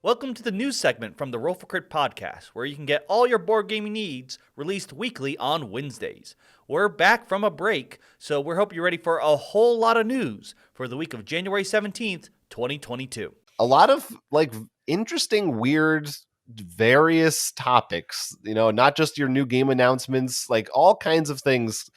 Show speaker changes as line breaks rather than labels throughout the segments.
Welcome to the news segment from the Roll for Crit podcast, where you can get all your board gaming needs released weekly on Wednesdays. We're back from a break, so we hope you're ready for a whole lot of news for the week of January 17th, 2022.
A lot of interesting, weird, various topics, not just your new game announcements, like all kinds of things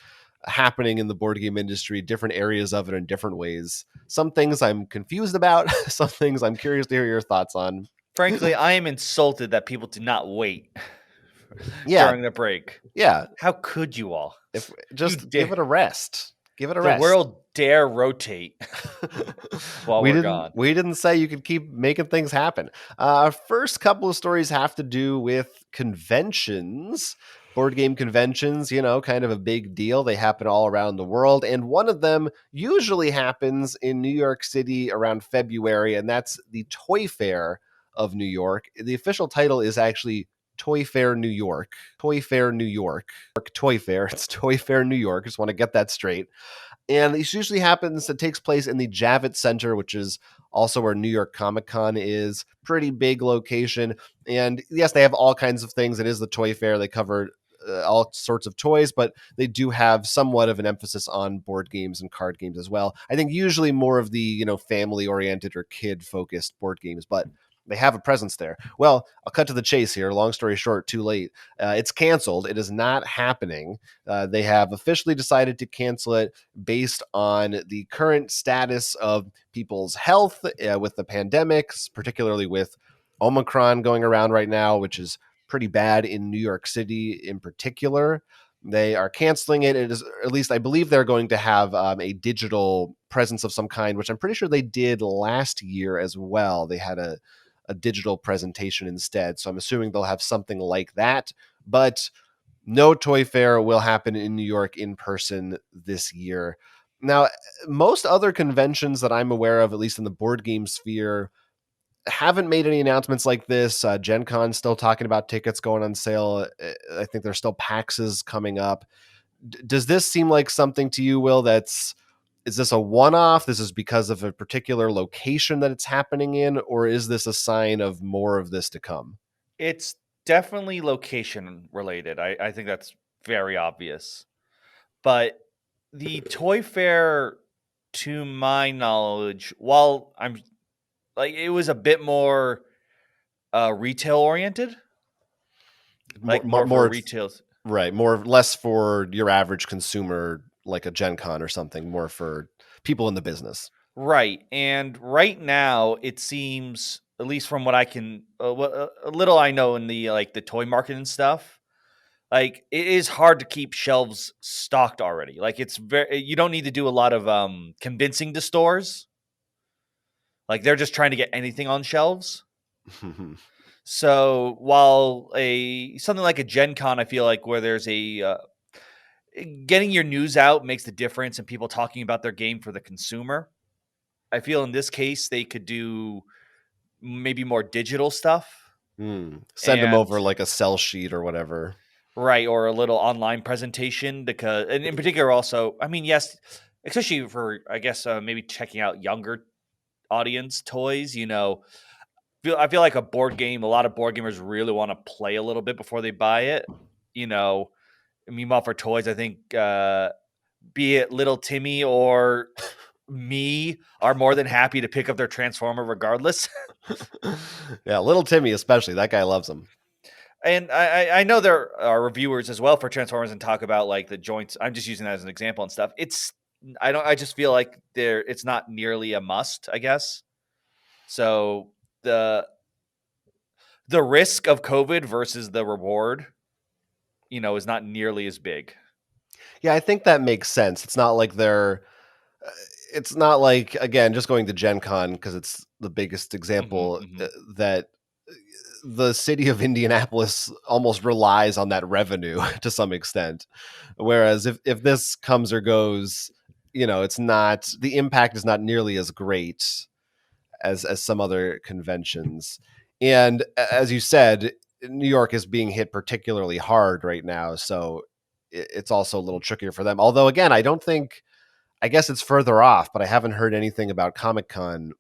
happening in the board game industry, different areas of it in different ways. Some things I'm confused about, some things I'm curious to hear your thoughts on.
Frankly, I am insulted that people did not wait
during
the break.
Yeah.
How could you all?
Give it a rest. Give it a
rest. The world dare rotate while we're gone.
We didn't say you could keep making things happen. First couple of stories have to do with conventions. Board game conventions, kind of a big deal. They happen all around the world. And one of them usually happens in New York City around February, and that's the Toy Fair of New York. The official title is actually Toy Fair New York. Toy Fair New York. Toy Fair. It's Toy Fair New York. Just want to get that straight. And this usually happens, it takes place in the Javits Center, which is also where New York Comic Con is. Pretty big location. And yes, they have all kinds of things. It is the Toy Fair. They cover all sorts of toys, but they do have somewhat of an emphasis on board games and card games as well. I think usually more of the, family-oriented or kid-focused board games, but they have a presence there. Well, I'll cut to the chase here. Long story short, too late. It's canceled. It is not happening. They have officially decided to cancel it based on the current status of people's health with the pandemics, particularly with Omicron going around right now, which is pretty bad in New York City in particular. They are canceling it. It is, at least I believe they're going to have a digital presence of some kind, which I'm pretty sure they did last year as well. They had a digital presentation instead. So I'm assuming they'll have something like that, but no Toy Fair will happen in New York in person this year. Now, most other conventions that I'm aware of, at least in the board game sphere, haven't made any announcements like this. Gen Con's still talking about tickets going on sale. I think there's still PAXs coming up. Does this seem like something to you, Will, is this a one-off? This is because of a particular location that it's happening in, or is this a sign of more of this to come?
It's definitely location related. I think that's very obvious. But the Toy Fair, to my knowledge, while it was a bit more retail oriented, more for retail,
right? Less for your average consumer, like a Gen Con or something. More for people in the business,
right? And right now, it seems, at least from what I can, a little I know in the the toy market and stuff, it is hard to keep shelves stocked already. You don't need to do a lot of convincing to stores. They're just trying to get anything on shelves. So while something like a Gen Con, I feel like where there's getting your news out makes the difference and people talking about their game for the consumer. I feel in this case, they could do maybe more digital stuff.
Send them over like a sell sheet or whatever.
Right. Or a little online presentation and in particular also, yes, especially for, I guess, maybe checking out younger audience toys, I feel like a lot of board gamers really want to play a little bit before they buy it. Meanwhile, for toys, I think be it little Timmy or me are more than happy to pick up their Transformer regardless.
Yeah, little Timmy especially. That guy loves them.
And I know there are reviewers as well for Transformers and talk about the joints. I'm just using that as an example and stuff. I just feel like it's not nearly a must, I guess. So the risk of COVID versus the reward, is not nearly as big.
Yeah, I think that makes sense. It's not like it's not like, again, just going to Gen Con because it's the biggest example, that the city of Indianapolis almost relies on that revenue to some extent. Whereas if this comes or goes, the impact is not nearly as great as some other conventions. And as you said, New York is being hit particularly hard right now. So it's also a little trickier for them. Although, again, I guess it's further off, but I haven't heard anything about Comic-Con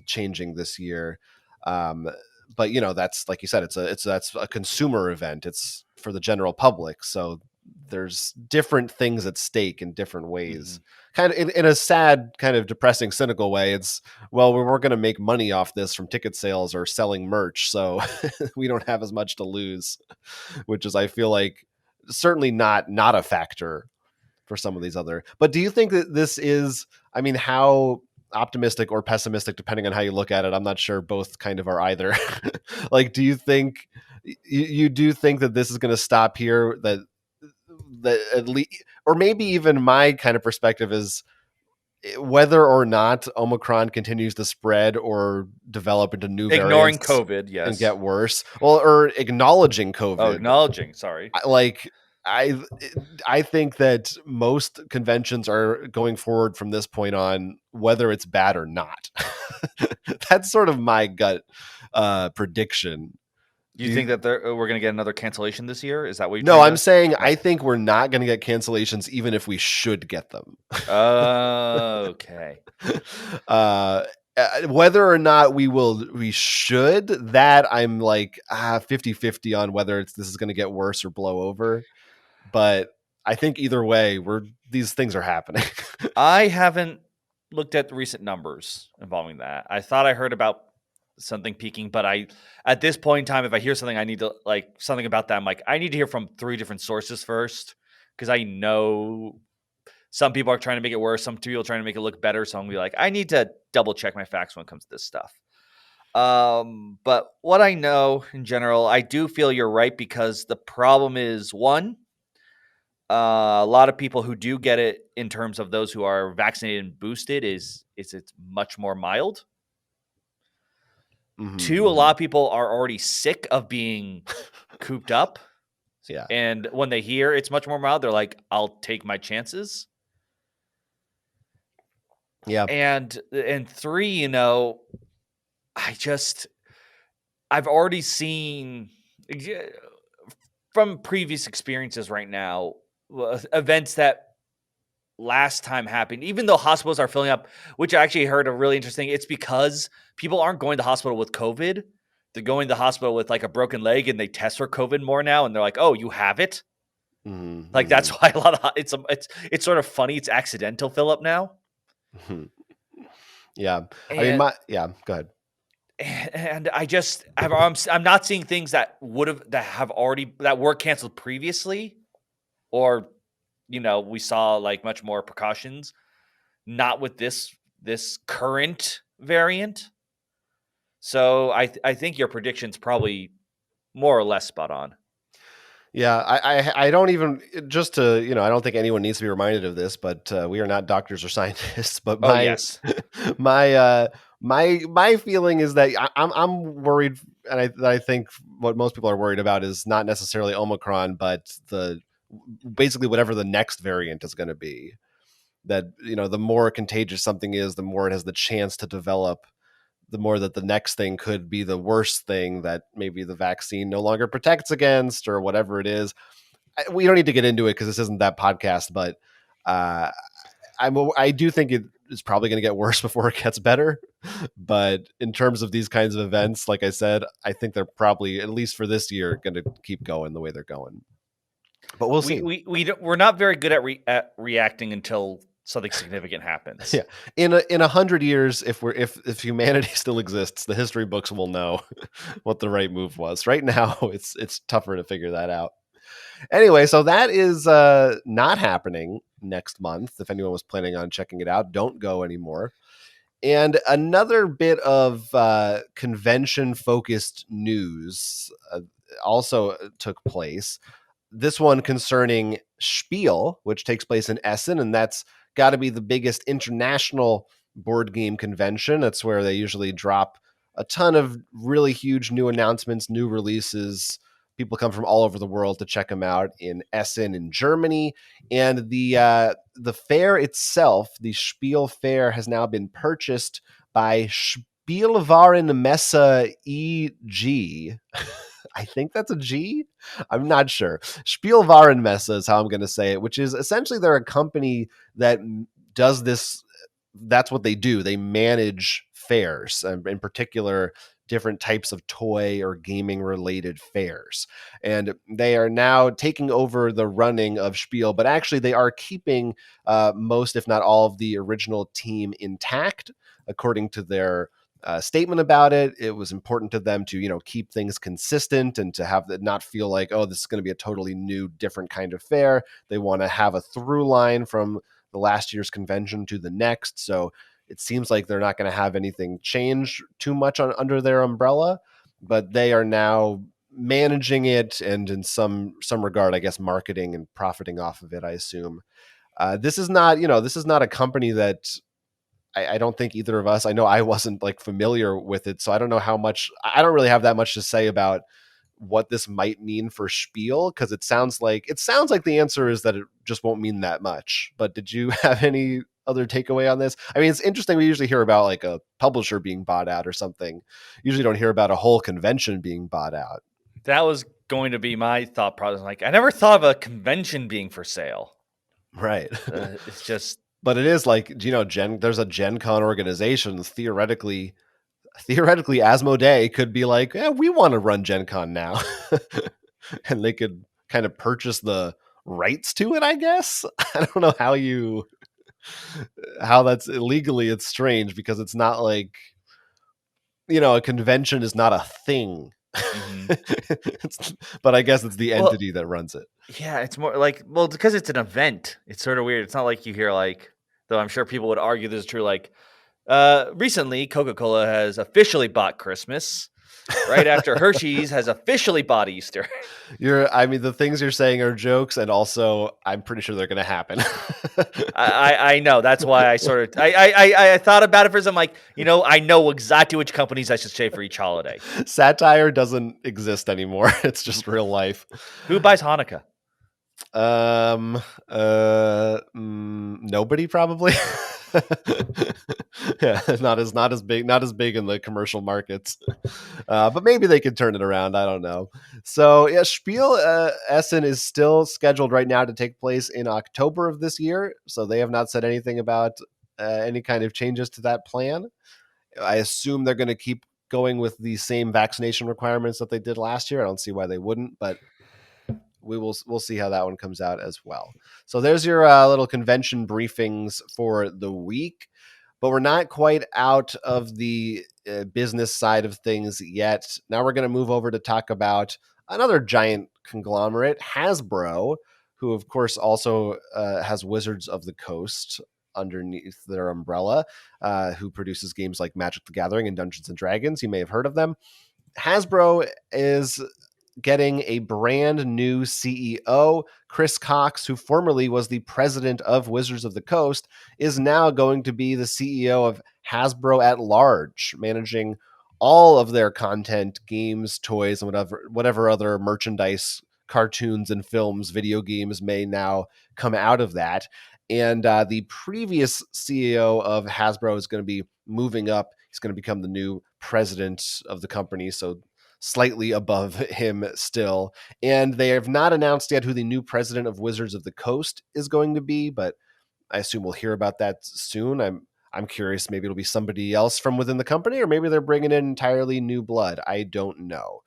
changing this year. Um, but that's like you said, that's a consumer event. It's for the general public, so there's different things at stake in different ways. Kind of in a sad, kind of depressing, cynical way. It's, well, we weren't going to make money off this from ticket sales or selling merch, so we don't have as much to lose, which is, I feel like, certainly not a factor for some of these other. But do you think that this is, I mean, how optimistic or pessimistic, depending on how you look at it, I'm not sure, both kind of are either. Like, do you think you do think that this is going to stop here, that at least, or maybe even my kind of perspective is, whether or not Omicron continues to spread or develop into new
Ignoring
variants
COVID,
and
yes.
get worse, well, or acknowledging COVID,
Oh, acknowledging, sorry.
like, I think that most conventions are going forward from this point on, whether it's bad or not. That's sort of my gut prediction.
Do you think that we're going to get another cancellation this year? Is that what you're
No,
trying
I'm
to...
saying
No.
I think we're not going to get cancellations, even if we should get them.
Okay.
Whether or not we should, that I'm like 50-50 on whether this is going to get worse or blow over. But I think either way, these things are happening.
I haven't looked at the recent numbers involving that. I thought I heard about something peaking, but at this point in time, if I hear something, I need to, like, something about that, I'm like, I need to hear from 3 different sources first, because I know some people are trying to make it worse, some people are trying to make it look better. So I'm gonna be like, I need to double check my facts when it comes to this stuff. But what I know in general, I do feel you're right, because the problem is, one, a lot of people who do get it, in terms of those who are vaccinated and boosted, is it's much more mild.
Mm-hmm,
2, a lot of people are already sick of being cooped up.
Yeah.
And when they hear it's much more mild, they're like, I'll take my chances.
Yeah.
And 3, I've already seen from previous experiences right now, events that last time happened, even though hospitals are filling up, which I actually heard a really interesting, it's because people aren't going to hospital with COVID. They're going to the hospital with like a broken leg, and they test for COVID more now. And they're like, oh, you have it.
Mm-hmm.
Like, that's why a lot of, it's sort of funny. It's accidental fill up now.
Mm-hmm. Yeah.
And,
go ahead.
And I'm not seeing things that were canceled previously, or, we saw like much more precautions, not with this current variant. So I think your prediction's probably more or less spot on.
Yeah, I don't even, just to, I don't think anyone needs to be reminded of this, but we are not doctors or scientists. But
Yes.
my feeling is that I'm worried, and I think what most people are worried about is not necessarily Omicron, but basically whatever the next variant is going to be. That, the more contagious something is, the more it has the chance to develop, the more that the next thing could be the worst thing that maybe the vaccine no longer protects against, or whatever it is. We don't need to get into it because this isn't that podcast, but I do think it is probably going to get worse before it gets better. But in terms of these kinds of events, like I said, I think they're probably, at least for this year, going to keep going the way they're going. But we'll see.
We're not very good at reacting until something significant happens.
Yeah. In 100 years, if humanity still exists, the history books will know what the right move was. Right now, it's tougher to figure that out. Anyway, so that is not happening next month. If anyone was planning on checking it out, don't go anymore. And another bit of convention-focused news also took place. This one concerning Spiel, which takes place in Essen, and that's got to be the biggest international board game convention. That's where they usually drop a ton of really huge new announcements, new releases. People come from all over the world to check them out in Essen in Germany. And the fair itself, the Spiel fair, has now been purchased by Spielwarenmesse EG. I think that's a G. I'm not sure. Spielwarenmesse is how I'm going to say it, which is essentially they're a company that does this. That's what they do. They manage fairs, in particular different types of toy or gaming related fairs. And they are now taking over the running of Spiel, but actually they are keeping most, if not all, of the original team intact. According to their statement about it, it was important to them to keep things consistent and to have that not feel like, oh, this is going to be a totally new, different kind of fair. They want to have a through line from the last year's convention to the next. So it seems like they're not going to have anything change too much under their umbrella, but they are now managing it and in some regard, I guess, marketing and profiting off of it, I assume. This is not a company that I don't think either of us, I know I wasn't like familiar with it, so I don't know how much, I don't really have that much to say about what this might mean for Spiel, because it sounds like the answer is that it just won't mean that much. But did you have any other takeaway on this? I mean, it's interesting. We usually hear about like a publisher being bought out or something. Usually don't hear about a whole convention being bought out.
That was going to be my thought process. Like, I never thought of a convention being for sale.
Right.
It's just,
but it is like, there's a Gen Con organization. Theoretically, Asmodee could be like, we want to run Gen Con now. And they could kind of purchase the rights to it, I guess. I don't know how that's illegally. It's strange because it's not like, a convention is not a thing. But I guess it's the entity that runs it.
Yeah, it's more like, because it's an event. It's sort of weird. It's not like you hear like, though I'm sure people would argue this is true, like, recently Coca-Cola has officially bought Christmas right after Hershey's has officially bought Easter.
The things you're saying are jokes, and also I'm pretty sure they're going to happen.
I know. That's why I sort of I thought about it for some, like, I know exactly which companies I should say for each holiday.
Satire doesn't exist anymore. It's just real life.
Who buys Hanukkah?
Nobody probably. Yeah, not as big in the commercial markets. But maybe they could turn it around. I don't know. So yeah, Spiel Essen is still scheduled right now to take place in October of this year. So they have not said anything about any kind of changes to that plan. I assume they're going to keep going with the same vaccination requirements that they did last year. I don't see why they wouldn't, but we'll see how that one comes out as well. So there's your little convention briefings for the week, but we're not quite out of the business side of things yet. Now we're going to move over to talk about another giant conglomerate, Hasbro, who of course also has Wizards of the Coast underneath their umbrella, who produces games like Magic the Gathering and Dungeons and Dragons. You may have heard of them. Hasbro is getting a brand new CEO. Chris Cox, who formerly was the president of Wizards of the Coast, is now going to be the CEO of Hasbro at large, managing all of their content, games, toys, and whatever other merchandise, cartoons and films, video games may now come out of that. And the previous CEO of Hasbro is going to be moving up. He's going to become the new president of the company. So slightly above him still. And they have not announced yet who the new president of Wizards of the Coast is going to be, but I assume we'll hear about that soon. I'm curious, maybe it'll be somebody else from within the company, or maybe they're bringing in entirely new blood. I don't know.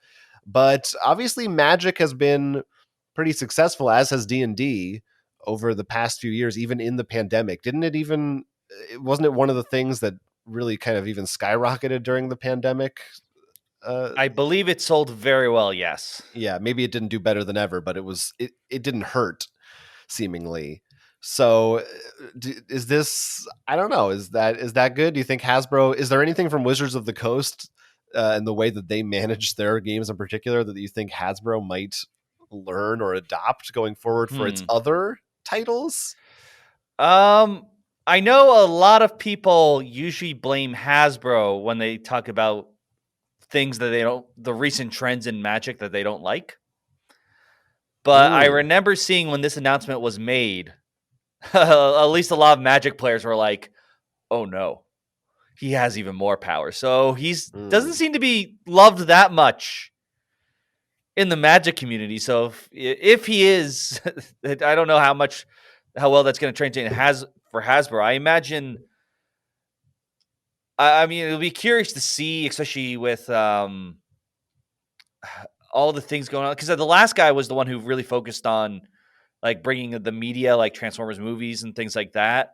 But obviously Magic has been pretty successful, as has D&D over the past few years, even in the pandemic. Wasn't it one of the things that really kind of even skyrocketed during the pandemic?
I believe it sold very well, yes.
Yeah, maybe it didn't do better than ever, but it didn't hurt, seemingly. So is this, I don't know, is that good? Do you think Hasbro, is there anything from Wizards of the Coast and the way that they manage their games in particular that you think Hasbro might learn or adopt going forward for its other titles?
I know a lot of people usually blame Hasbro when they talk about things that the recent trends in Magic that they don't like. But I remember seeing when this announcement was made, at least a lot of Magic players were like, oh no, he has even more power. So doesn't seem to be loved that much in the Magic community. So if he is, I don't know how well that's going to translate for Hasbro. I imagine I mean, it'll be curious to see, especially with all the things going on. Because the last guy was the one who really focused on like bringing the media, like Transformers movies and things like that.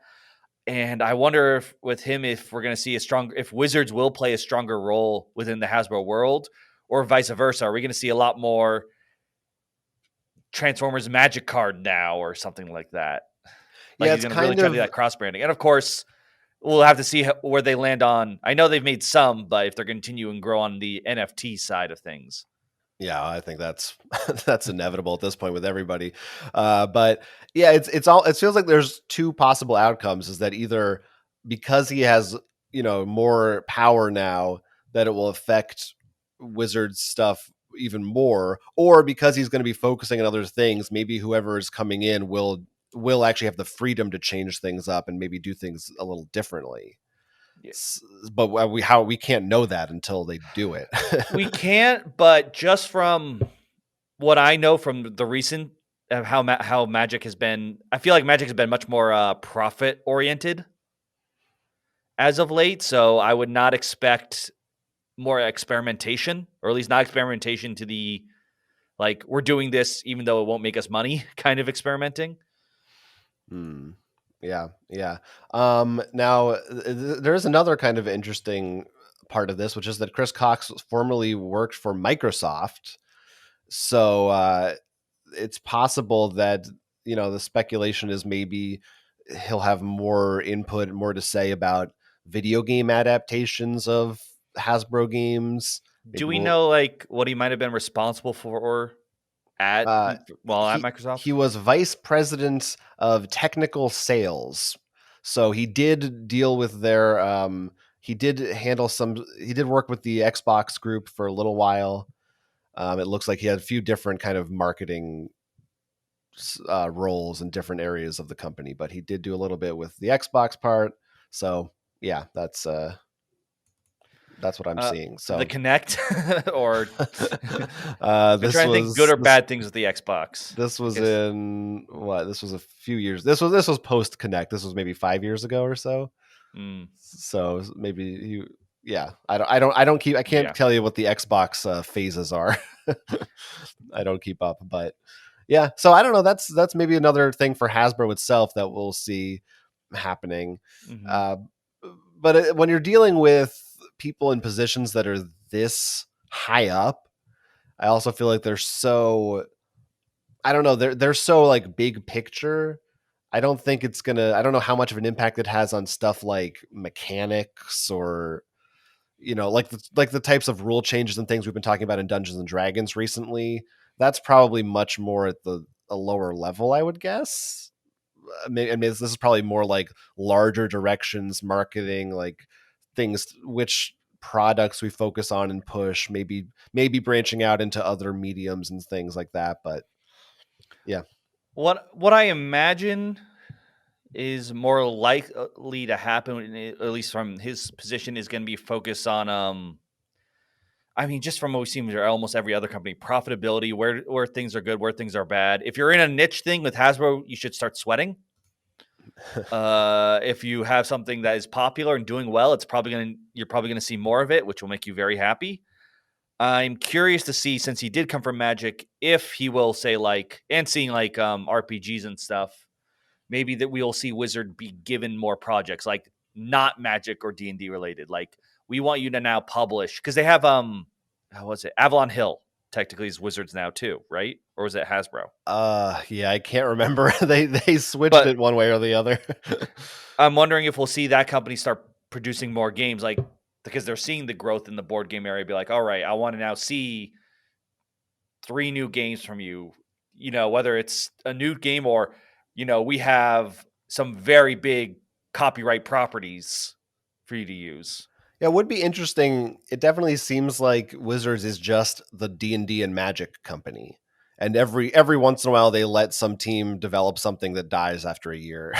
And I wonder if with him, if we're going to see if Wizards will play a stronger role within the Hasbro world, or vice versa. Are we going to see a lot more Transformers Magic card now, or something like that? Like
Yeah,
he's
it's
going to really
kind
try to do
of
that cross branding, and of course, we'll have to see where they land on. I know they've made some, but if they're going to continue and grow on the NFT side of things,
yeah, I think that's that's inevitable at this point with everybody. But yeah, it's all it feels like there's two possible outcomes is that either because he has, more power now that it will affect Wizards stuff even more, or because he's going to be focusing on other things, maybe whoever is coming in will actually have the freedom to change things up and maybe do things a little differently.
yeah.
But we can't know that until they do it.
We can't. But just from what I know from the recent of how Magic has been, I feel like Magic has been much more profit oriented as of late. So I would not expect more experimentation, or at least not experimentation to the like we're doing this even though it won't make us money kind of experimenting.
Hmm. Yeah, yeah. Now there is another kind of interesting part of this, which is that Chris Cox formerly worked for Microsoft, so it's possible that the speculation is maybe he'll have more input, more to say about video game adaptations of Hasbro games.
Do
Maybe
we
we'll
know like what he might have been responsible for at
uh,
at
he
Microsoft?
was vice president of technical sales, so he did deal with their. He did handle some. He did work with the Xbox group for a little while. It looks like he had a few different kind of marketing roles in different areas of the company, but he did do a little bit with the Xbox part. So yeah, that's what I'm seeing.
The
So
Connect, or I'm
this
trying to think good
was
or bad things with the Xbox.
this was
Because
in what? This was a few years. This was post Connect. This was maybe 5 years ago or so.
mm,
So maybe you. Yeah, I can't
yeah,
tell you what the Xbox phases are. I don't keep up, but yeah. So I don't know. That's maybe another thing for Hasbro itself that we'll see happening.
hmm
Uh, but when you're dealing with people in positions that are this high up, I also feel like they're so I don't know, they're so like big picture. I don't think it's gonna I don't know how much of an impact it has on stuff like mechanics or like the types of rule changes and things we've been talking about in Dungeons and Dragons recently. That's probably much more at the a lower level, I would guess. This is probably more like larger directions, marketing, like things which products we focus on and push, maybe branching out into other mediums and things like that. But yeah.
what I imagine is more likely to happen, at least from his position, is going to be focused on I mean, just from what we've seen with almost every other company, profitability, where things are good, where things are bad. If you're in a niche thing with Hasbro, you should start sweating. If you have something that is popular and doing well, you're probably gonna see more of it, which will make you very happy. I'm curious to see, since he did come from Magic, if he will say like, and seeing like RPGs and stuff, maybe that we'll see Wizard be given more projects, like not Magic or D&D related. Like we want you to now publish, because they have how was it? Avalon Hill technically is Wizards now too, right? Or was it Hasbro?
Yeah, I can't remember. They switched it
But
one way or the other.
I'm wondering if we'll see that company start producing more games, like because they're seeing the growth in the board game area. Be like, all right, I want to now see 3 new games from you. Whether it's a new game or we have some very big copyright properties for you to use.
Yeah, it would be interesting. It definitely seems like Wizards is just the D&D and Magic company. And every once in a while they let some team develop something that dies after a year.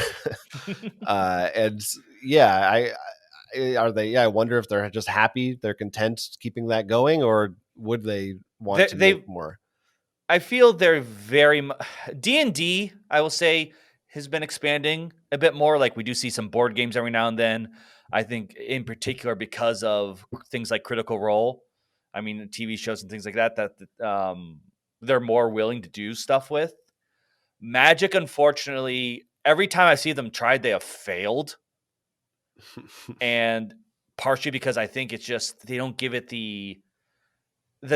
And yeah, are they I wonder if they're just happy, they're content keeping that going, or would they want to make
they
more?
I feel they're very D&D, I will say, has been expanding a bit more. Like we do see some board games every now and then. I think in particular because of things like Critical Role. I mean, TV shows and things like that they're more willing to do stuff with. Magic, unfortunately, every time I see them tried, they have failed. And partially because I think it's just they don't give it the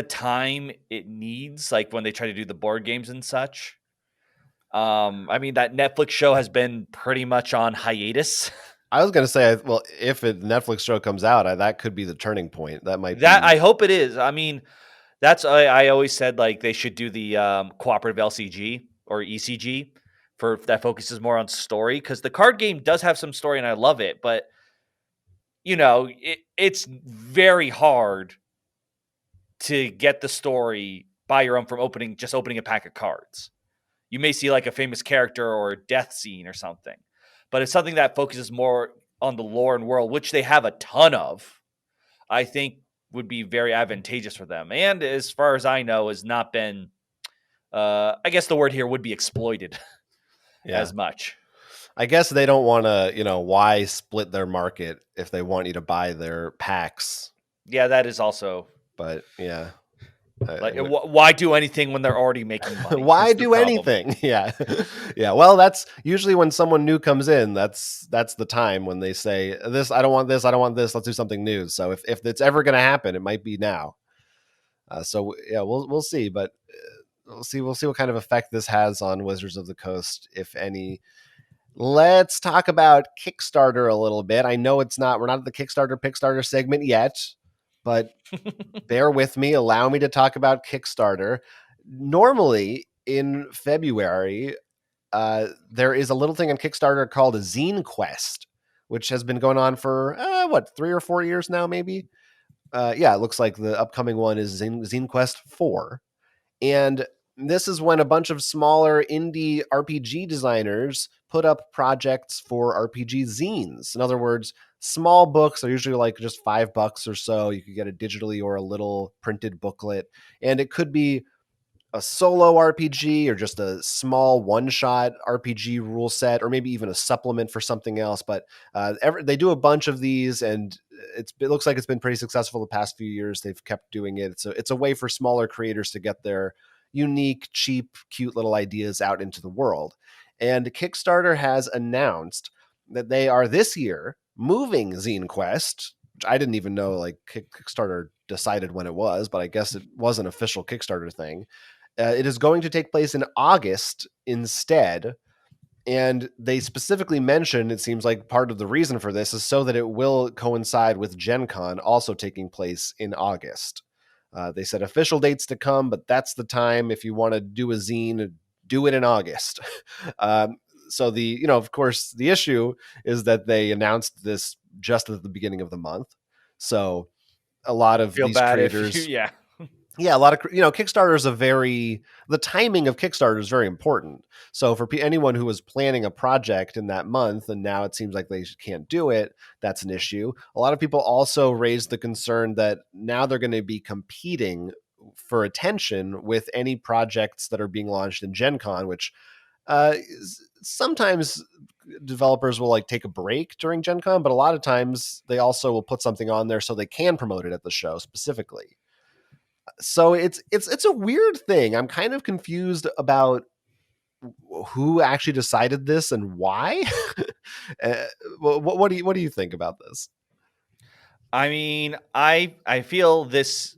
time it needs, like when they try to do the board games and such. I mean, that Netflix show has been pretty much on hiatus.
I was going to say, well, if a Netflix show comes out, that could be the turning point. That might
That
be.
I hope it is. I mean, I always said like they should do the cooperative LCG or ECG for that focuses more on story, because the card game does have some story and I love it, but it's very hard to get the story by your own from opening a pack of cards. You may see like a famous character or a death scene or something, but it's something that focuses more on the lore and world, which they have a ton of. I think would be very advantageous for them, and as far as I know, has not been. I guess the word here would be exploited
Yeah.
as much.
I guess they don't want to, why split their market if they want you to buy their packs.
Yeah, that is also.
But yeah.
Like, why do anything when they're already making money?
Why do anything? Yeah. Yeah. Well, that's usually when someone new comes in, that's the time when they say, this, I don't want this, I don't want this, let's do something new. So if it's ever going to happen, it might be now. So yeah, we'll see, but we'll see what kind of effect this has on Wizards of the Coast, if any. Let's talk about Kickstarter a little bit. I know we're not at the Kickstarter segment yet, but bear with me. Allow me to talk about Kickstarter. Normally in February, there is a little thing on Kickstarter called a ZineQuest, which has been going on for 3 or 4 years now, maybe. It looks like the upcoming one is ZineQuest 4. And this is when a bunch of smaller indie RPG designers put up projects for RPG zines. In other words, small books are usually like just $5 or so. You could get it digitally or a little printed booklet. And it could be a solo RPG or just a small one-shot RPG rule set, or maybe even a supplement for something else. But they do a bunch of these, and it looks like it's been pretty successful the past few years. They've kept doing it. So it's a way for smaller creators to get their unique, cheap, cute little ideas out into the world. And Kickstarter has announced that they are this year moving ZineQuest. I didn't even know like Kickstarter decided when it was, but I guess it was an official Kickstarter thing. It is going to take place in August instead. And they specifically mentioned, it seems like part of the reason for this is so that it will coincide with Gen Con also taking place in August. They said official dates to come, but that's the time if you want to do a zine, do it in August. So of course, the issue is that they announced this just at the beginning of the month. So a lot of
Feel
these
bad
creators,
if you, yeah.
a lot of Kickstarter is the timing of Kickstarter is very important. So for anyone who was planning a project in that month and now it seems like they can't do it, that's an issue. A lot of people also raised the concern that now they're going to be competing for attention with any projects that are being launched in Gen Con, which sometimes developers will like take a break during Gen Con, but a lot of times they also will put something on there so they can promote it at the show specifically. So it's a weird thing. I'm kind of confused about who actually decided this and why. What do you think about this?
I mean, I feel this.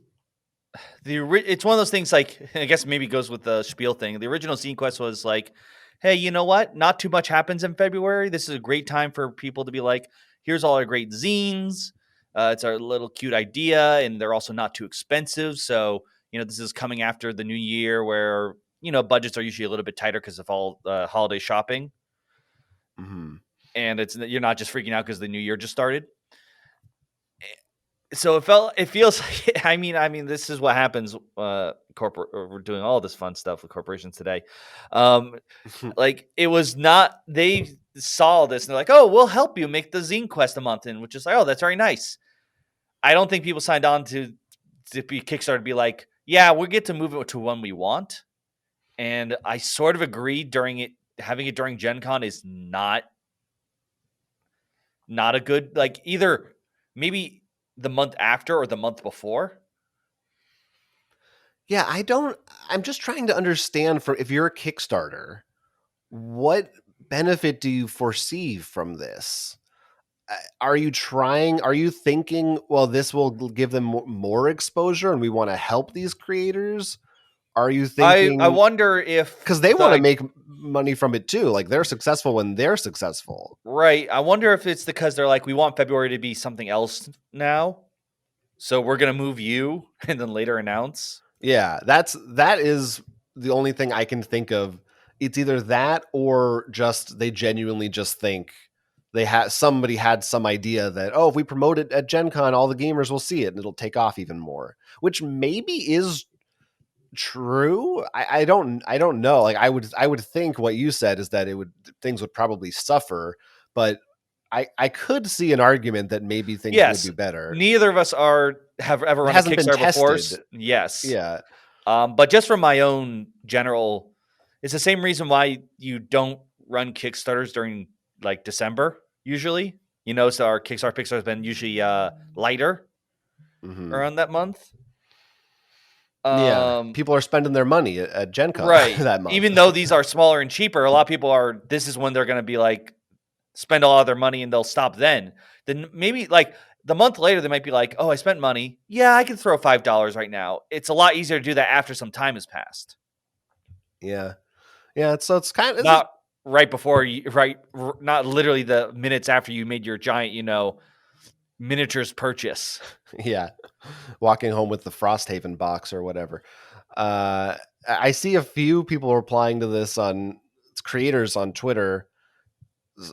It's one of those things. Like I guess maybe it goes with the Spiel thing. The original ZineQuest was like, hey, you know what? Not too much happens in February. This is a great time for people to be like, here's all our great zines. It's our little cute idea, and they're also not too expensive. So this is coming after the new year, where budgets are usually a little bit tighter because of all holiday shopping,
Mm-hmm.
and you're not just freaking out because the new year just started. So it feels like, I mean, this is what happens. We're doing all this fun stuff with corporations today. Like it was not, they saw this and they're like, oh, we'll help you make the zine quest a month in, which is like, oh, that's very nice. I don't think people signed on to be Kickstarter to be like, yeah, we get to move it to one we want. And I sort of agreed during it having it during Gen Con is not a good, like, either maybe the month after or the month before.
Yeah, I'm just trying to understand, for if you're a Kickstarter, what benefit do you foresee from this? Are you thinking, well, this will give them more exposure and we want to help these creators? Are you
I
thinking,
wonder if
because they want to make money from it too? Like, they're successful when they're successful.
right. I wonder if it's because they're like, we want February to be something else now, so we're gonna move you and then later announce.
Yeah, that is the only thing I can think of. It's either that or just they genuinely just think somebody had some idea that, oh, if we promote it at Gen Con, all the gamers will see it and it'll take off even more, which maybe is true. I don't know. Like, I would think what you said is that things would probably suffer, but I could see an argument that maybe things would
Yes,
be better.
neither of us have ever
It
run a
hasn't been
Kickstarter before.
tested.
Yes,
Yeah.
but just from my own general, it's the same reason why you don't run Kickstarters during like December usually. So our Kickstarter has been usually lighter
Hmm.
around that month.
Yeah,
Um,
people are spending their money at Gen Con
right.
that month.
Even though these are smaller and cheaper, a lot of people are. This is when they're going to be like spend all of their money and they'll stop then. Then maybe like the month later they might be like, "Oh, I spent money. Yeah, I can throw $5 right now." It's a lot easier to do that after some time has passed.
Yeah, yeah. So it's kind of
Not right before you, right? Not literally the minutes after you made your giant, miniatures purchase.
yeah, walking home with the Frosthaven box or whatever. I see a few people replying to this on creators on Twitter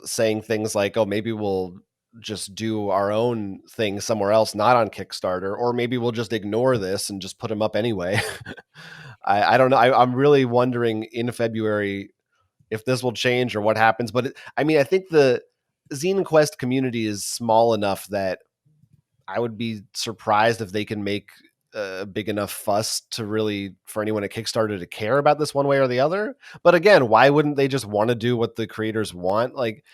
saying things like, "Oh, maybe we'll just do our own thing somewhere else, not on Kickstarter, or maybe we'll just ignore this and just put them up anyway." I don't know. I'm really wondering in February if this will change or what happens. But I think the ZineQuest community is small enough that I would be surprised if they can make a big enough fuss to really, for anyone at Kickstarter to care about this one way or the other. But again, why wouldn't they just want to do what the creators want? Like,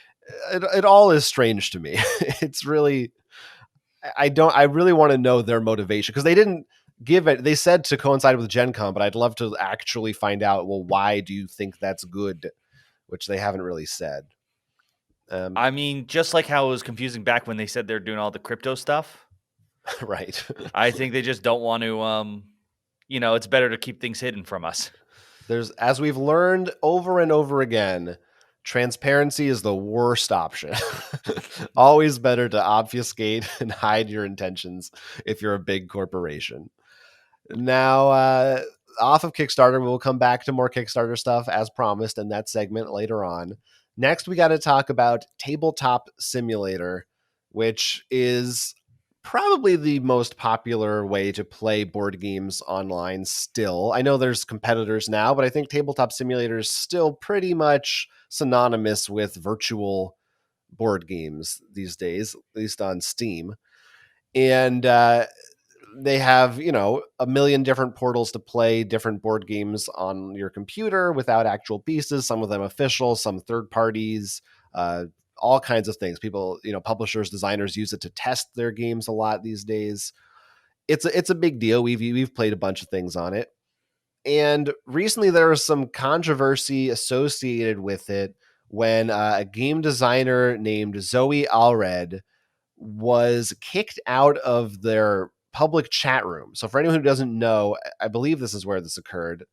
it all is strange to me. It's really, I really want to know their motivation, because they didn't give it. They said to coincide with Gen Con, but I'd love to actually find out, well, why do you think that's good? Which they haven't really said.
I mean, just like how it was confusing back when they said they're doing all the crypto stuff.
Right.
I think they just don't want to. It's better to keep things hidden from us.
As we've learned over and over again, transparency is the worst option. Always better to obfuscate and hide your intentions if you're a big corporation. Now, off of Kickstarter, we'll come back to more Kickstarter stuff as promised in that segment later on. Next, we got to talk about Tabletop Simulator, which is probably the most popular way to play board games online still. I know there's competitors now, but I think Tabletop Simulator is still pretty much synonymous with virtual board games these days, at least on Steam. And they have, a million different portals to play different board games on your computer without actual pieces, some of them official, some third parties, all kinds of things. People, publishers, designers use it to test their games a lot these days. It's a big deal. We've played a bunch of things on it. And recently there was some controversy associated with it when a game designer named Zoe Allred was kicked out of their public chat room. So for anyone who doesn't know, I believe this is where this occurred.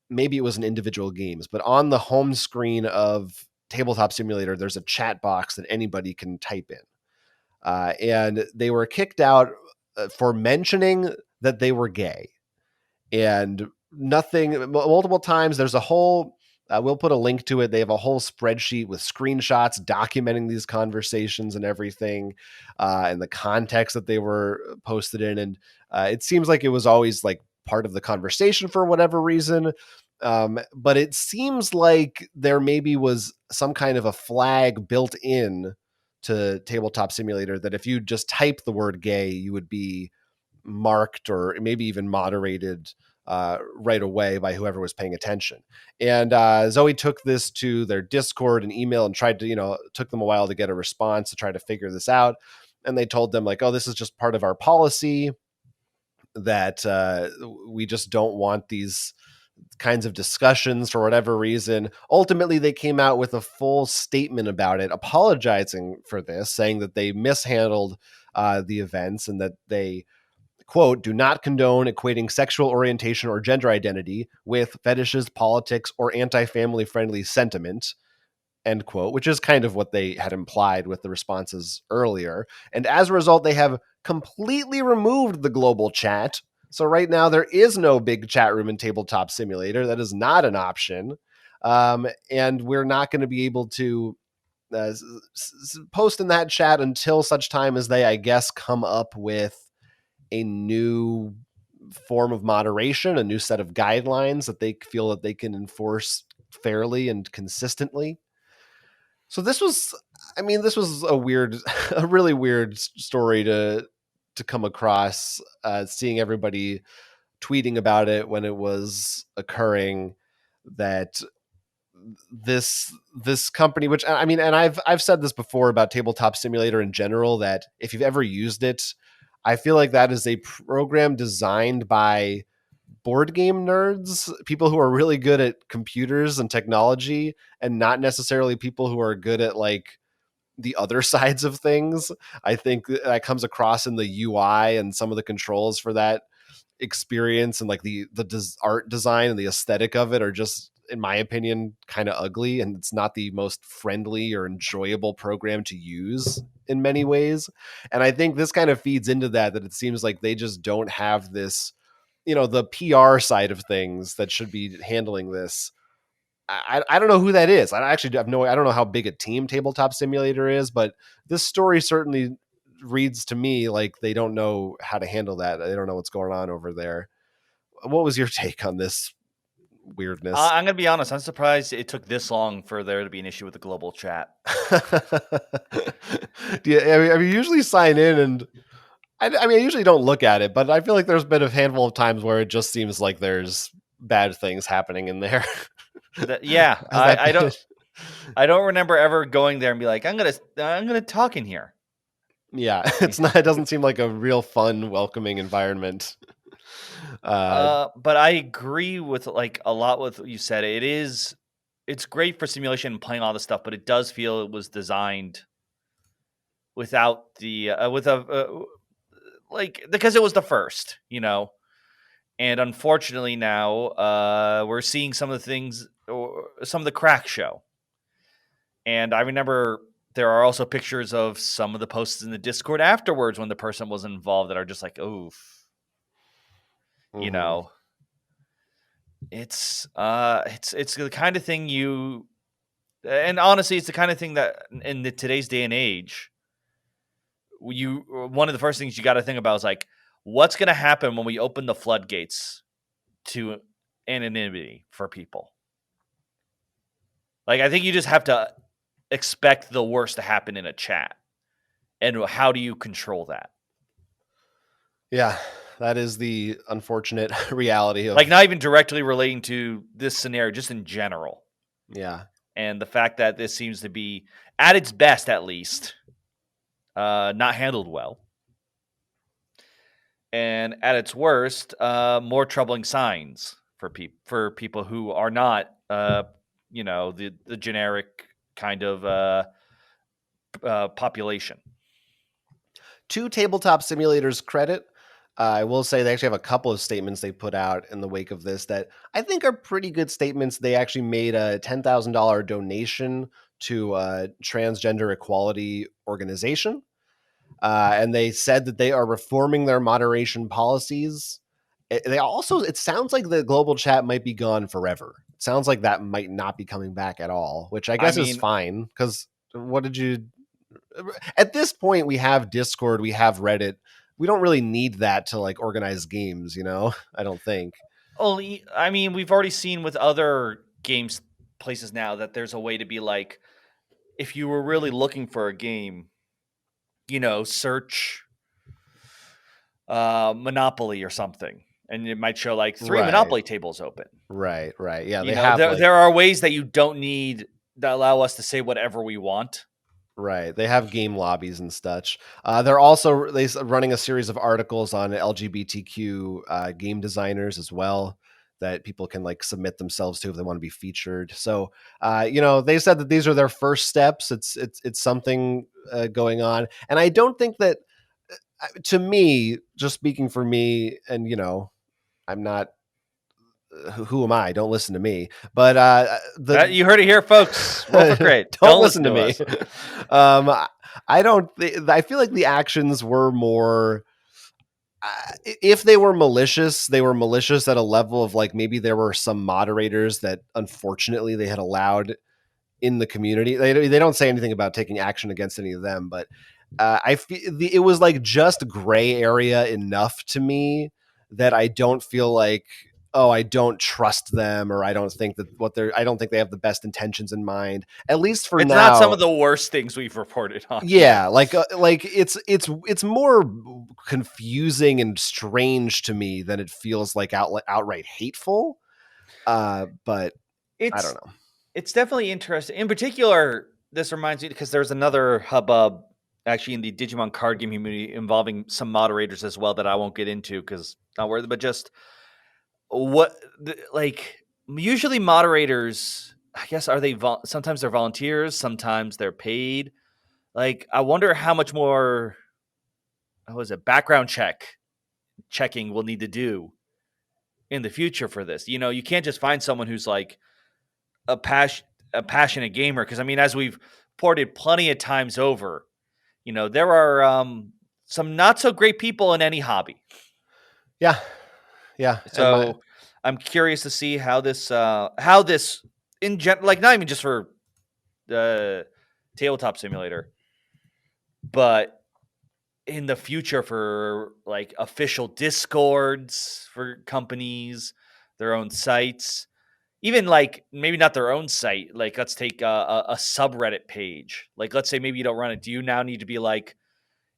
Maybe it was in individual games, but on the home screen of Tabletop Simulator, there's a chat box that anybody can type in. And they were kicked out for mentioning that they were gay. And multiple times, there's a whole, we'll put a link to it. They have a whole spreadsheet with screenshots documenting these conversations and everything, and the context that they were posted in. And it seems like it was always like part of the conversation for whatever reason. But it seems like there maybe was some kind of a flag built in to Tabletop Simulator that if you just type the word gay, you would be marked or maybe even moderated right away by whoever was paying attention. And Zoe took this to their Discord and email and tried to, took them a while to get a response to try to figure this out. And they told them like, oh, this is just part of our policy, that we just don't want these kinds of discussions for whatever reason. Ultimately, they came out with a full statement about it, apologizing for this, saying that they mishandled the events and that they, quote, do not condone equating sexual orientation or gender identity with fetishes, politics, or anti-family friendly sentiment, end quote, which is kind of what they had implied with the responses earlier. And as a result, they have completely removed the global chat. So right now, there is no big chat room in Tabletop Simulator. That is not an option. And we're not going to be able to post in that chat until such time as they, I guess, come up with a new form of moderation, a new set of guidelines that they feel that they can enforce fairly and consistently. So this was a really weird story to come across, seeing everybody tweeting about it when it was occurring, that this company, which I mean, and I've said this before about Tabletop Simulator in general, that if you've ever used it, I feel like that is a program designed by board game nerds, people who are really good at computers and technology, and not necessarily people who are good at like the other sides of things. I think that comes across in the UI and some of the controls for that experience, and like the art design and the aesthetic of it are just, in my opinion, kind of ugly, and it's not the most friendly or enjoyable program to use in many ways. And I think this kind of feeds into that it seems like they just don't have this, the PR side of things that should be handling this. I don't know who that is. I actually have I don't know how big a team Tabletop Simulator is, but this story certainly reads to me like they don't know how to handle that. They don't know what's going on over there. What was your take on this weirdness?
I'm gonna be honest. I'm surprised it took this long for there to be an issue with the global chat.
I mean, usually sign in, and I mean, I usually don't look at it, but I feel like there's been a handful of times where it just seems like there's bad things happening in there.
Yeah,
Has that been?
I don't remember ever going there and be like, I'm gonna talk in here.
Yeah, it's not. It doesn't seem like a real fun, welcoming environment.
But I agree with like a lot with what you said. It's great for simulation and playing all this stuff, but it does feel it was designed without the like, because it was the first, and unfortunately now we're seeing some of the things, or some of the cracks show. And I remember there are also pictures of some of the posts in the Discord afterwards when the person was involved that are just like, oof, you
Mm-hmm.
know, it's the kind of thing and honestly, it's the kind of thing that in today's day and age, one of the first things you got to think about is like, what's going to happen when we open the floodgates to anonymity for people? Like, I think you just have to expect the worst to happen in a chat. And how do you control that?
Yeah, that is the unfortunate reality of,
Like, not even directly relating to this scenario, just in general.
yeah.
And the fact that this seems to be, at its best at least, not handled well. And at its worst, more troubling signs for people who are not, the generic kind of population.
To Tabletop Simulator's credit, I will say they actually have a couple of statements they put out in the wake of this that I think are pretty good statements. They actually made a $10,000 donation to a transgender equality organization. And they said that they are reforming their moderation policies. It sounds like the global chat might be gone forever. It sounds like that might not be coming back at all, which I
I
guess is
mean,
fine, because what did you, at this point, we have Discord, we have Reddit. We don't really need that to like organize games, I don't think.
only, I mean, we've already seen with other games places now that there's a way to be like, if you were really looking for a game, search Monopoly or something, and it might show like 3
Right.
Monopoly tables open.
Right. Yeah,
You
they
know,
have like
there are ways that you don't need that allow us to say whatever we want.
right. They have game lobbies and such. They're also running a series of articles on LGBTQ game designers as well that people can like submit themselves to if they want to be featured. So, they said that these are their first steps. It's something going on, and I don't think that to me, just speaking for me, and I'm not. Who am I? Don't listen to me. But
That you heard it here, folks. Roll for crate.
don't listen to me.
us.
I don't. I feel like the actions were more. If they were malicious at a level of like maybe there were some moderators that unfortunately they had allowed in the community. They don't say anything about taking action against any of them, but I feel it was like just gray area enough to me that I don't feel like, oh, I don't trust them, or I don't think that I don't think they have the best intentions in mind. At least for
It's
now.
not some of the worst things we've reported on.
Yeah, like it's more confusing and strange to me than it feels like outright hateful. But I don't know.
It's definitely interesting. In particular, this reminds me because there's another hubbub actually in the Digimon card game community involving some moderators as well that I won't get into because not worth it. But just usually moderators, I guess, are they sometimes they're volunteers, sometimes they're paid. Like, I wonder how much more background checking we'll need to do in the future for this. You know, you can't just find someone who's like a passionate gamer, because I mean, as we've ported plenty of times over, there are some not so great people in any hobby.
Yeah.
So I'm curious to see how this in like not even just for the tabletop simulator, but in the future for like official discords for companies, their own sites, even like maybe not their own site. Like, let's take a subreddit page. Like, let's say maybe you don't run it. Do you now need to be like,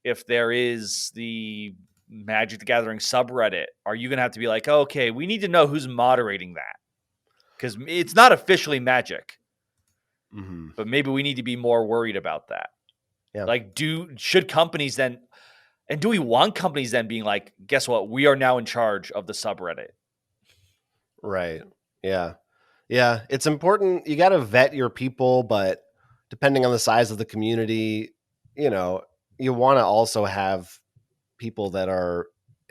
if there is the Magic the Gathering subreddit, are you going to have to be like, oh, okay, we need to know who's moderating that? Because it's not officially Magic, but maybe we need to be more worried about that.
Yeah.
Like, should companies then, and do we want companies then being like, guess what? We are now in charge of the subreddit.
Right. Yeah. Yeah. It's important. You got to vet your people, but depending on the size of the community, you want to also have people that are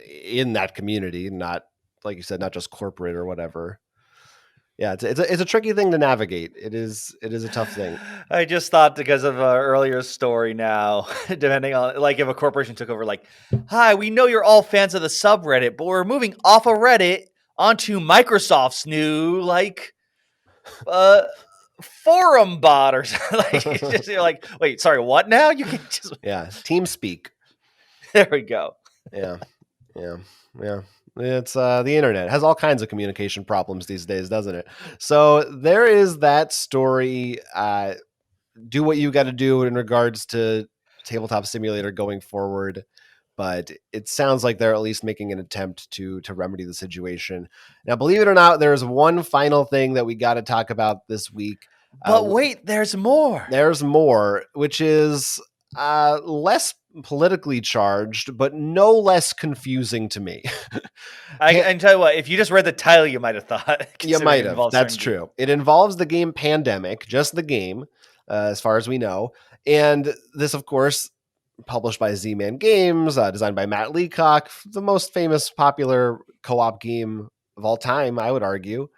in that community, not, like you said, not just corporate or whatever. Yeah, it's a tricky thing to navigate. It is a tough thing.
I just thought, because of an earlier story now, depending on, like, if a corporation took over, like, hi, we know you're all fans of the subreddit, but we're moving off of Reddit onto Microsoft's new, like, forum bot or something. Like, you're like, wait, sorry, what now? You can just...
Yeah, TeamSpeak.
There we go.
Yeah. It's the internet. It has all kinds of communication problems these days, doesn't it? So there is that story. Do what you got to do in regards to Tabletop Simulator going forward, but it sounds like they're at least making an attempt to remedy the situation. Now, believe it or not, there's one final thing that we got to talk about this week.
But wait, there's more.
There's more, which is less politically charged, but no less confusing to me.
I can tell you what, if you just read the title, you might have thought.
You might have. That's true. It involves the game Pandemic, just the game, as far as we know. And this, of course, published by Z-Man Games, designed by Matt Leacock, the most famous, popular co-op game of all time, I would argue.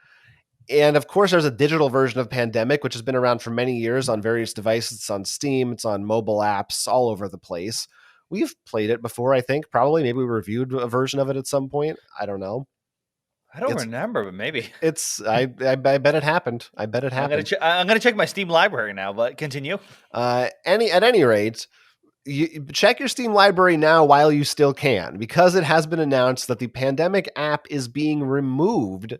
And of course, there's a digital version of Pandemic, which has been around for many years on various devices. It's on Steam, it's on mobile apps all over the place. We've played it before, I think. Probably, maybe we reviewed a version of it at some point. I don't know.
I don't remember, but maybe.
I bet it happened. I bet it happened.
I'm gonna check my Steam library now, but continue.
At any rate, you check your Steam library now while you still can, because it has been announced that the Pandemic app is being removed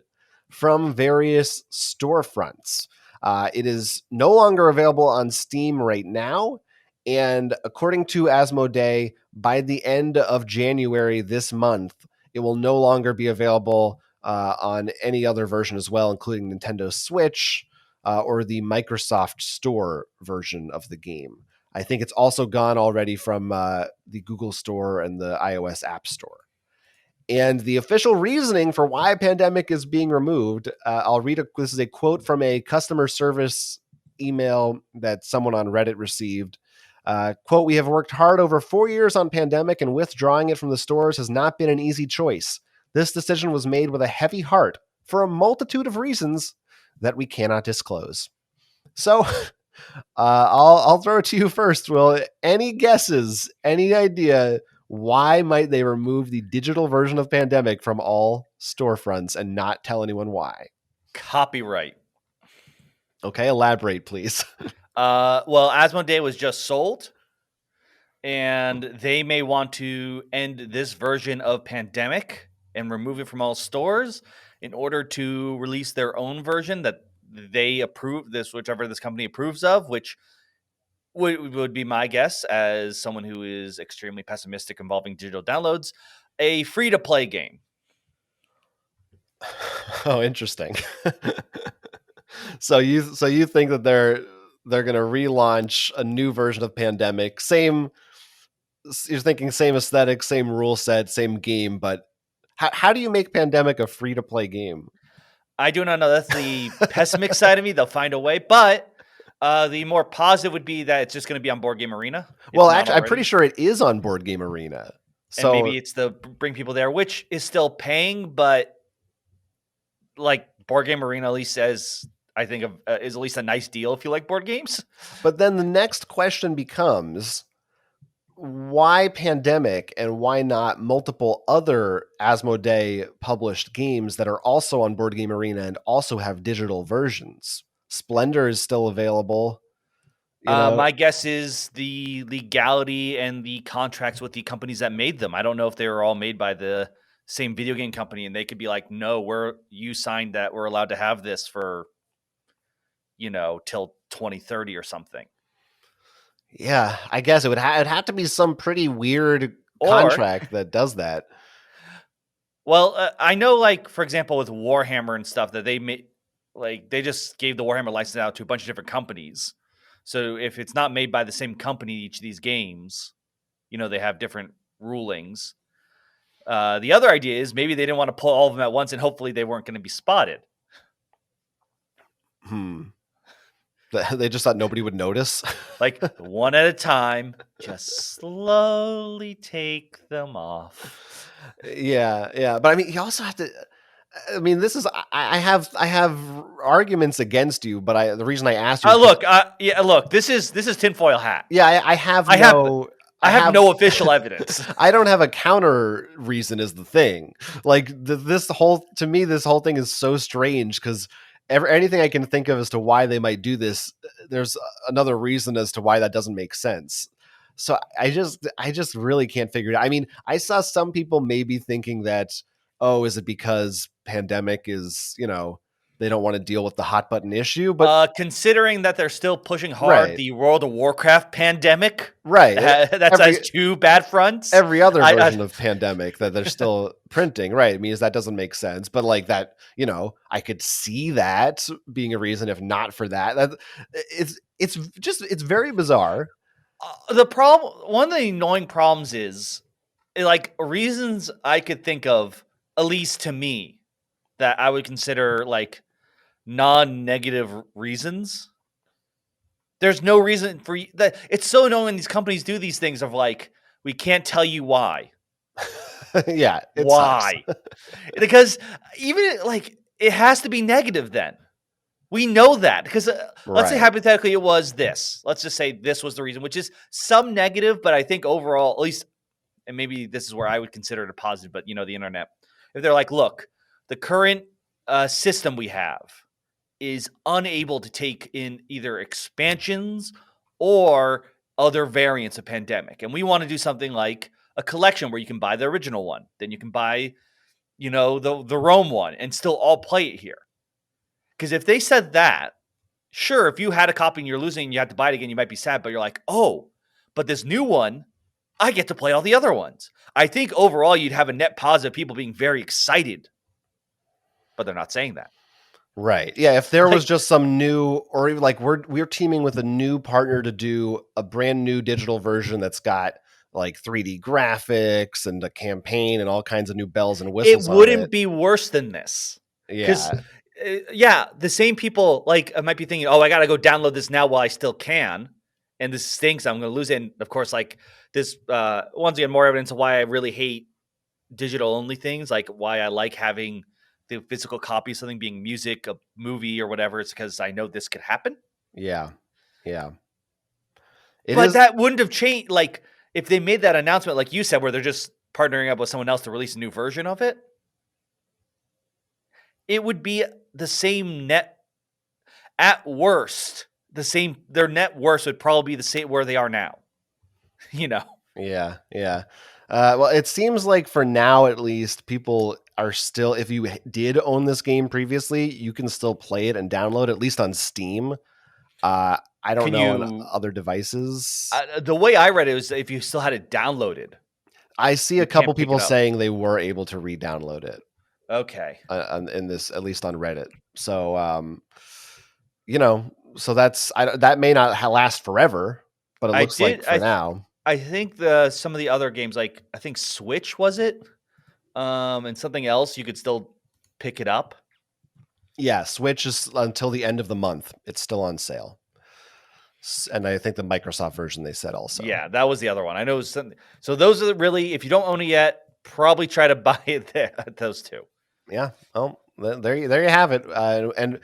from various storefronts. It is no longer available on Steam right now, and according to Asmodee, by the end of January this month, It will no longer be available on any other version as well, including Nintendo Switch or the Microsoft Store version of the game. I think it's also gone already from the Google Store and the iOS App Store. And the official reasoning for why Pandemic is being removed, I'll read this is a quote from a customer service email that someone on Reddit received. Quote, "We have worked hard over 4 years on Pandemic, and withdrawing it from the stores has not been an easy choice. This decision was made with a heavy heart for a multitude of reasons that we cannot disclose." So I'll throw it to you first, Will. Any guesses? Any idea why might they remove the digital version of Pandemic from all storefronts and not tell anyone why?
Copyright.
Okay, elaborate, please.
Well, Asmodee was just sold, and they may want to end this version of Pandemic and remove it from all stores in order to release their own version that they approve, whichever this company approves of, which would be my guess as someone who is extremely pessimistic involving digital downloads, a free-to-play game.
Oh, interesting. So you think that they're going to relaunch a new version of Pandemic, you're thinking same aesthetic, same rule set, same game, but how do you make Pandemic a free-to-play game?
I do not know. That's the pessimistic side of me. They'll find a way, but the more positive would be that it's just going to be on Board Game Arena.
Well, actually, I'm pretty sure it is on Board Game Arena. So
and maybe it's the bring people there, which is still paying, but like Board Game Arena at least says, I think is at least a nice deal if you like board games.
But then the next question becomes, why Pandemic and why not multiple other Asmodee published games that are also on Board Game Arena and also have digital versions? Splendor is still available.
My guess is the legality and the contracts with the companies that made them. I don't know if they were all made by the same video game company, and they could be like, no, you signed that we're allowed to have this for, till 2030 or something.
Yeah, I guess it'd have to be some pretty weird contract that does that.
Well, I know, like, for example, with Warhammer and stuff that they made, like, they just gave the Warhammer license out to a bunch of different companies. So if it's not made by the same company, each of these games, they have different rulings. The other idea is maybe they didn't want to pull all of them at once, and hopefully they weren't going to be spotted.
They just thought nobody would notice.
Like, one at a time, just slowly take them off.
Yeah. But I mean, you also have to. I mean, this is. I have arguments against you, but the reason I asked you.
Look. This is tinfoil hat.
Yeah, I have
no official evidence.
I don't have a counter reason is the thing. Like this whole thing is so strange because anything I can think of as to why they might do this, there's another reason as to why that doesn't make sense. So I just really can't figure it out. I mean, I saw some people maybe thinking that, oh, is it because Pandemic is, they don't want to deal with the hot button issue, but
considering that they're still pushing hard the World of Warcraft Pandemic,
right?
That has two bad fronts.
Every other version of Pandemic that they're still printing, right? It means that doesn't make sense, but like that, I could see that being a reason. If not for that, it's very bizarre.
One of the annoying problems is, like, reasons I could think of, at least to me, that I would consider like non-negative reasons. There's no reason for that. It's so annoying when these companies do these things of like, we can't tell you why.
Yeah.
Why? Because even like it has to be negative then. We know that because let's say hypothetically it was this. Let's just say this was the reason, which is some negative, but I think overall, at least, and maybe this is where I would consider it a positive, but the internet. If they're like, look, the current system we have is unable to take in either expansions or other variants of Pandemic. And we want to do something like a collection where you can buy the original one. Then you can buy, the Rome one and still all play it here. Because if they said that, sure, if you had a copy and you're losing and you have to buy it again, you might be sad. But you're like, oh, but this new one, I get to play all the other ones. I think overall you'd have a net positive, people being very excited, but they're not saying that.
Right. Yeah. If there was
Like,
just some new, or even like we're teaming with a new partner to do a brand new digital version that's got like 3D graphics and a campaign and all kinds of new bells and
it
whistles on
wouldn't
it.
be worse than this. Because,
Yeah.
yeah, the same people like might be thinking, oh, I got to go download this now while I still can. And this stinks. I'm going to lose it. And of course, like this, once again, more evidence of why I really hate digital only things, like why I like having the physical copy of something being music, a movie, or whatever. It's because I know this could happen.
Yeah. Yeah.
But that wouldn't have changed. Like if they made that announcement, like you said, where they're just partnering up with someone else to release a new version of it, it would be the same net. At worst, their net worth would probably be the same where they are now.
Yeah. Yeah. Well, it seems like for now, at least, people are still, if you did own this game previously, you can still play it and download it, at least on Steam. I don't
Can
know on
you?
other devices.
The way I read it was if you still had it downloaded.
I see a
you
couple
can't pick
people
it up.
saying they were able to re-download it.
Okay.
In this, at least on Reddit. So, so that may not last forever, but it looks like for now.
I think some of the other games, like I think Switch was it, and something else, you could still pick it up.
Yeah, Switch is until the end of the month. It's still on sale. And I think the Microsoft version they said also.
Yeah, that was the other one. I know something. So those are really, if you don't own it yet, probably try to buy it there. Those two.
Yeah. Oh, there you have it. And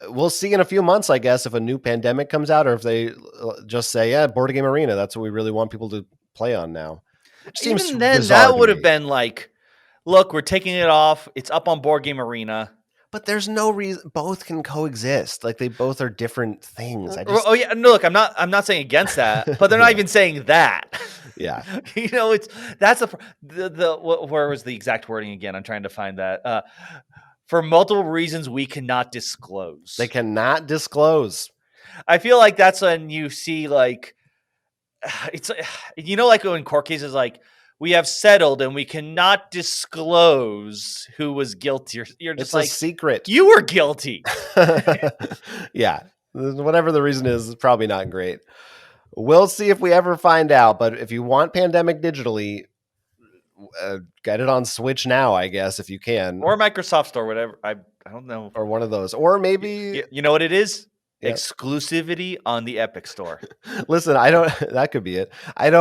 we'll see in a few months, I guess, if a new pandemic comes out, or if they just say, "Yeah, Board Game Arena. That's what we really want people to play on now." Which seems
even then,
bizarre
that would
to
have
me.
been like, look, we're taking it off. It's up on Board Game Arena.
But there's no reason both can coexist. Like they both are different things.
Oh yeah, no. Look, I'm not saying against that, but they're not even saying that.
Yeah,
that's where was the exact wording again? I'm trying to find that. For multiple reasons, we cannot disclose.
They cannot disclose.
I feel like that's when you see like it's like in court cases, like we have settled and we cannot disclose who was guilty. You're just
it's
like
a secret.
You were guilty.
Yeah, whatever the reason is probably not great. We'll see if we ever find out. But if you want Pandemic digitally, get it on Switch now, I guess, if you can,
or Microsoft Store, whatever. I don't know,
or one of those, or maybe
you know what it is.
Yep.
Exclusivity on the Epic Store.
Listen, that could be it. I'm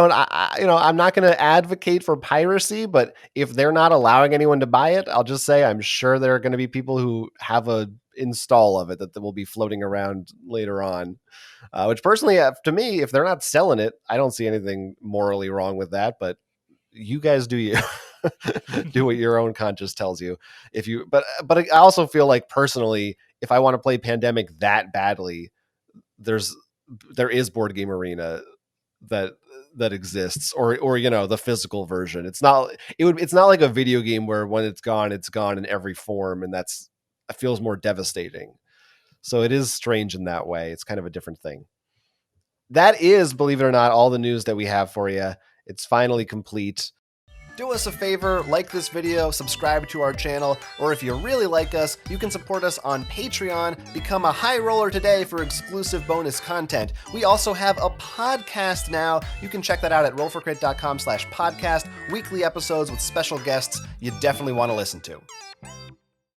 not going to advocate for piracy, but if they're not allowing anyone to buy it, I'll just say I'm sure there are going to be people who have a install of it that will be floating around later on. Which personally, to me, if they're not selling it, I don't see anything morally wrong with that. But you guys do you. Do what your own conscience tells you. But I also feel like personally, if I want to play Pandemic that badly, there is Board Game Arena that exists, or the physical version. It's not like a video game where when it's gone in every form, and it feels more devastating. So it is strange in that way. It's kind of a different thing. That is, believe it or not, all the news that we have for you. It's finally complete. Do us a favor, like this video, subscribe to our channel, or if you really like us, you can support us on Patreon. Become a high roller today for exclusive bonus content. We also have a podcast now. You can check that out at rollforcrit.com/podcast. Weekly episodes with special guests you definitely want to listen to.